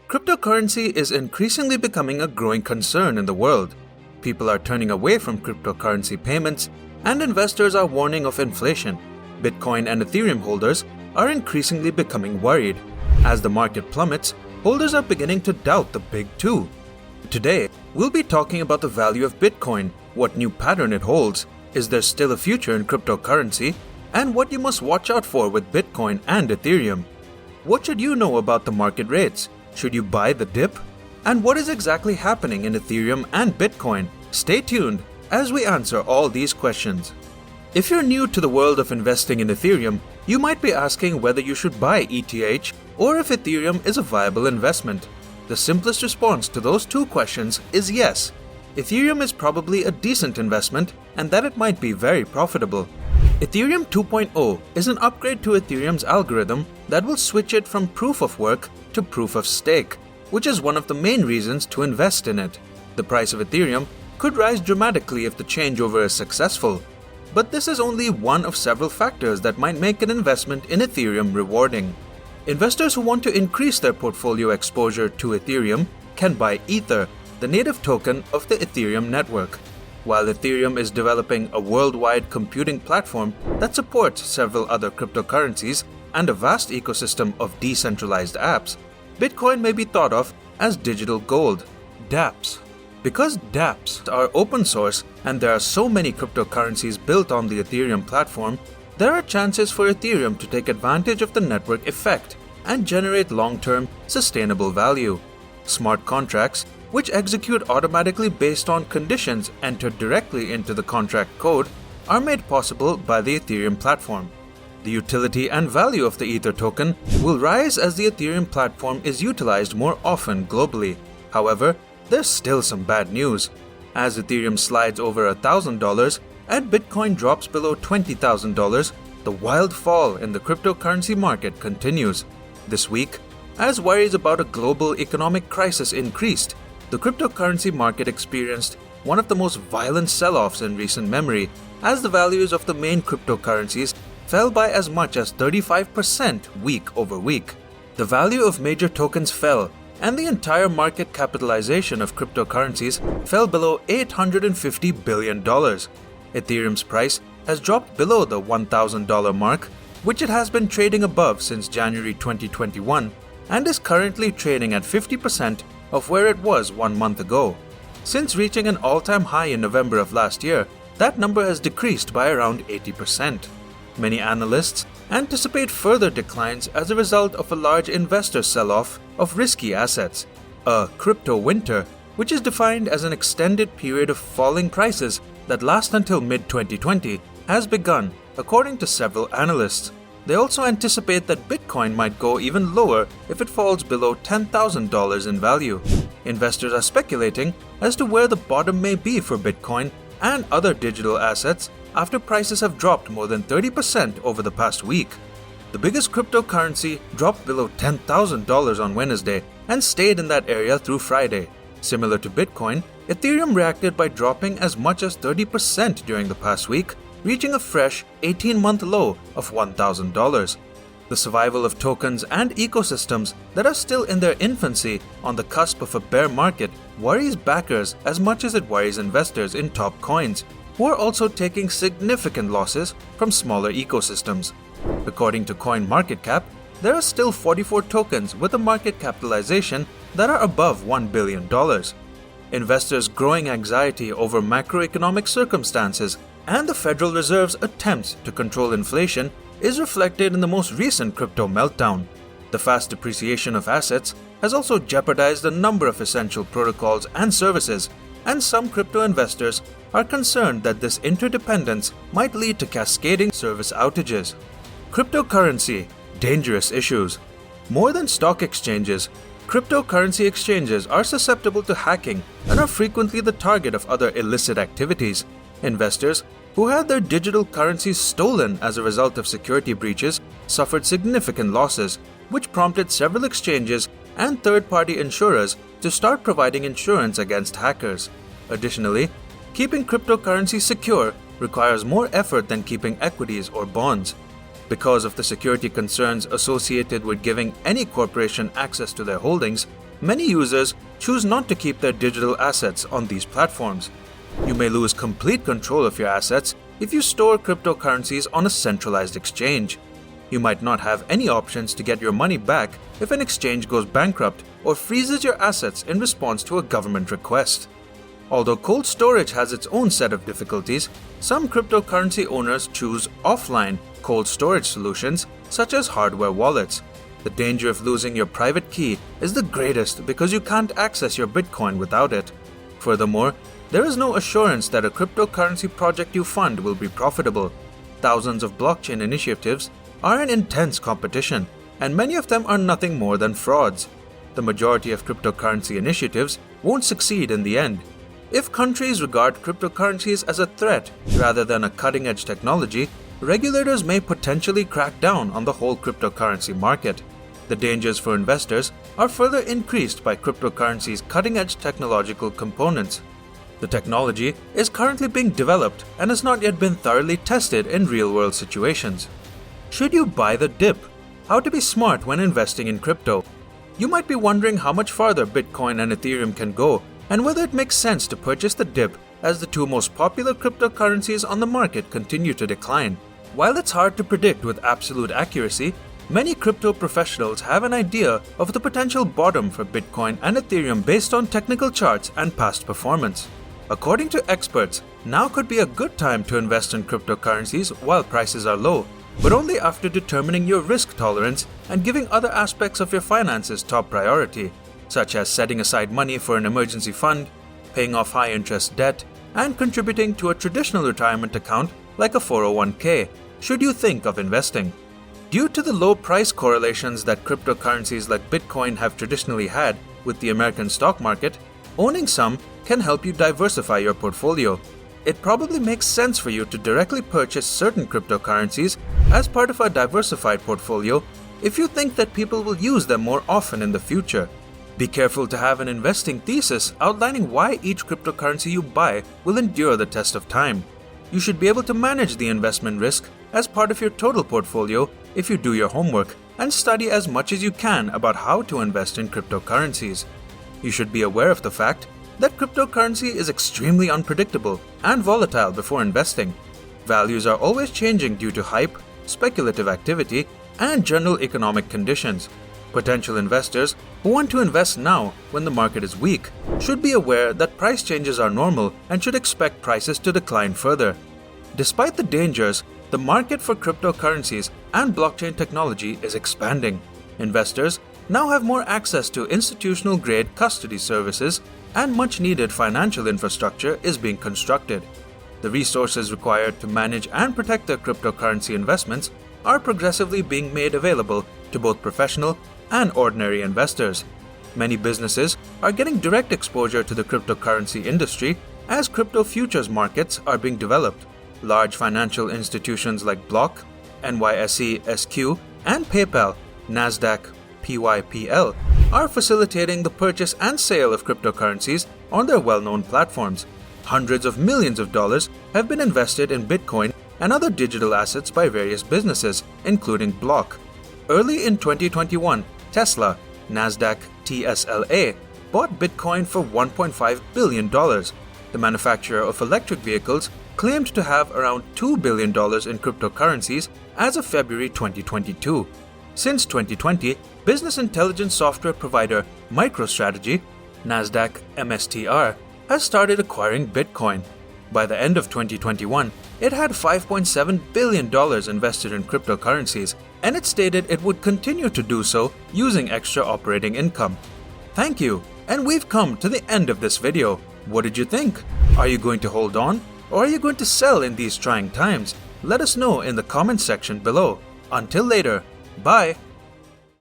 Cryptocurrency is increasingly becoming a growing concern in the world. People are turning away from cryptocurrency payments, and investors are warning of inflation. Bitcoin and Ethereum holders are increasingly becoming worried. As the market plummets, holders are beginning to doubt the big two. Today, we'll be talking about the value of Bitcoin, what new pattern it holds, is there still a future in cryptocurrency, and what you must watch out for with Bitcoin and Ethereum. What should you know about the market rates? Should you buy the dip? And what is exactly happening in Ethereum and Bitcoin? Stay tuned as we answer all these questions. If you're new to the world of investing in Ethereum, you might be asking whether you should buy ETH or if Ethereum is a viable investment. The simplest response to those two questions is yes. Ethereum is probably a decent investment and that it might be very profitable. Ethereum 2.0 is an upgrade to Ethereum's algorithm that will switch it from proof of work to proof of stake, which is one of the main reasons to invest in it. The price of Ethereum could rise dramatically if the changeover is successful, but this is only one of several factors that might make an investment in Ethereum rewarding. Investors who want to increase their portfolio exposure to Ethereum can buy Ether, the native token of the Ethereum network. While Ethereum is developing a worldwide computing platform that supports several other cryptocurrencies and a vast ecosystem of decentralized apps, Bitcoin may be thought of as digital gold, dApps. Because dApps are open source and there are so many cryptocurrencies built on the Ethereum platform, there are chances for Ethereum to take advantage of the network effect and generate long-term, sustainable value. Smart contracts, which execute automatically based on conditions entered directly into the contract code, are made possible by the Ethereum platform. The utility and value of the Ether token will rise as the Ethereum platform is utilized more often globally. However, there's still some bad news. As Ethereum slides over $1,000 and Bitcoin drops below $20,000, the wild fall in the cryptocurrency market continues. This week, as worries about a global economic crisis increased, the cryptocurrency market experienced one of the most violent sell-offs in recent memory, as the values of the main cryptocurrencies fell by as much as 35% week over week. The value of major tokens fell, and the entire market capitalization of cryptocurrencies fell below $850 billion. Ethereum's price has dropped below the $1,000 mark, which it has been trading above since January 2021, and is currently trading at 50% of where it was 1 month ago. Since reaching an all-time high in November of last year, that number has decreased by around 80%. Many analysts anticipate further declines as a result of a large investor sell-off of risky assets. A crypto winter, which is defined as an extended period of falling prices that last until mid-2020, has begun, according to several analysts. They also anticipate that Bitcoin might go even lower if it falls below $10,000 in value. Investors are speculating as to where the bottom may be for Bitcoin and other digital assets after prices have dropped more than 30% over the past week. The biggest cryptocurrency dropped below $10,000 on Wednesday and stayed in that area through Friday. Similar to Bitcoin, Ethereum reacted by dropping as much as 30% during the past week, reaching a fresh 18-month low of $1,000. The survival of tokens and ecosystems that are still in their infancy on the cusp of a bear market worries backers as much as it worries investors in top coins, who are also taking significant losses from smaller ecosystems. According to CoinMarketCap, there are still 44 tokens with a market capitalization that are above $1 billion. Investors' growing anxiety over macroeconomic circumstances and the Federal Reserve's attempts to control inflation is reflected in the most recent crypto meltdown. The fast depreciation of assets has also jeopardized a number of essential protocols and services, and some crypto investors are concerned that this interdependence might lead to cascading service outages. Cryptocurrency, dangerous issues. More than stock exchanges, cryptocurrency exchanges are susceptible to hacking and are frequently the target of other illicit activities. Investors who had their digital currencies stolen as a result of security breaches suffered significant losses, which prompted several exchanges and third-party insurers to start providing insurance against hackers. Additionally, keeping cryptocurrency secure requires more effort than keeping equities or bonds. Because of the security concerns associated with giving any corporation access to their holdings, many users choose not to keep their digital assets on these platforms. You may lose complete control of your assets if you store cryptocurrencies on a centralized exchange. You might not have any options to get your money back if an exchange goes bankrupt or freezes your assets in response to a government request. Although cold storage has its own set of difficulties, some cryptocurrency owners choose offline cold storage solutions such as hardware wallets. The danger of losing your private key is the greatest because you can't access your Bitcoin without it. Furthermore, there is no assurance that a cryptocurrency project you fund will be profitable. Thousands of blockchain initiatives are in intense competition, and many of them are nothing more than frauds. The majority of cryptocurrency initiatives won't succeed in the end. If countries regard cryptocurrencies as a threat rather than a cutting-edge technology, regulators may potentially crack down on the whole cryptocurrency market. The dangers for investors are further increased by cryptocurrency's cutting-edge technological components. The technology is currently being developed and has not yet been thoroughly tested in real-world situations. Should you buy the dip? How to be smart when investing in crypto? You might be wondering how much farther Bitcoin and Ethereum can go and whether it makes sense to purchase the dip as the two most popular cryptocurrencies on the market continue to decline. While it's hard to predict with absolute accuracy, many crypto professionals have an idea of the potential bottom for Bitcoin and Ethereum based on technical charts and past performance. According to experts, now could be a good time to invest in cryptocurrencies while prices are low, but only after determining your risk tolerance and giving other aspects of your finances top priority, such as setting aside money for an emergency fund, paying off high-interest debt, and contributing to a traditional retirement account like a 401k, should you think of investing. Due to the low price correlations that cryptocurrencies like Bitcoin have traditionally had with the American stock market, owning some can help you diversify your portfolio. It probably makes sense for you to directly purchase certain cryptocurrencies as part of a diversified portfolio if you think that people will use them more often in the future. Be careful to have an investing thesis outlining why each cryptocurrency you buy will endure the test of time. You should be able to manage the investment risk as part of your total portfolio if you do your homework and study as much as you can about how to invest in cryptocurrencies. You should be aware of the fact that cryptocurrency is extremely unpredictable and volatile before investing. Values are always changing due to hype, speculative activity, and general economic conditions. Potential investors who want to invest now when the market is weak should be aware that price changes are normal and should expect prices to decline further. Despite the dangers, the market for cryptocurrencies and blockchain technology is expanding. Investors now have more access to institutional-grade custody services, and much-needed financial infrastructure is being constructed. The resources required to manage and protect their cryptocurrency investments are progressively being made available to both professional and ordinary investors. Many businesses are getting direct exposure to the cryptocurrency industry as crypto futures markets are being developed. Large financial institutions like Block, NYSE SQ, and PayPal, Nasdaq, PYPL, are facilitating the purchase and sale of cryptocurrencies on their well-known platforms. Hundreds of millions of dollars have been invested in Bitcoin and other digital assets by various businesses, including Block. Early in 2021, Tesla, Nasdaq TSLA, bought Bitcoin for $1.5 billion. The manufacturer of electric vehicles claimed to have around $2 billion in cryptocurrencies as of February 2022. Since 2020, business intelligence software provider MicroStrategy, Nasdaq MSTR, has started acquiring Bitcoin. By the end of 2021, it had $5.7 billion invested in cryptocurrencies, and it stated it would continue to do so using extra operating income. Thank you, and we've come to the end of this video. What did you think? Are you going to hold on, or are you going to sell in these trying times? Let us know in the comments section below. Until later, bye!